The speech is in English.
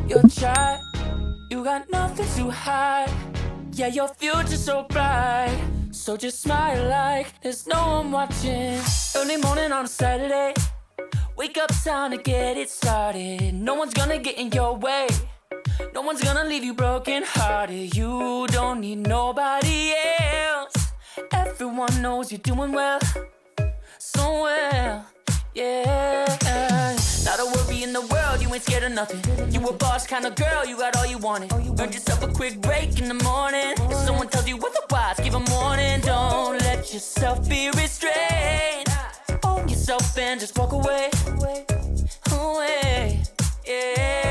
You're shy, you got nothing to hide. Yeah, your future's so bright. So just smile like there's no one watching. Early morning on a Saturday. Wake up, time to get it started. No one's gonna get in your way. No one's gonna leave you broken hearted. You don't need nobody else. Everyone knows you're doing well, so well, yeah. Not a worry in the world, you ain't scared of nothing. You a boss kind of girl, you got all you wanted. Earned yourself a quick break in the morning. If someone tells you otherwise, give 'em warning. Don't let yourself be restrained. Own yourself and just walk away, away, yeah.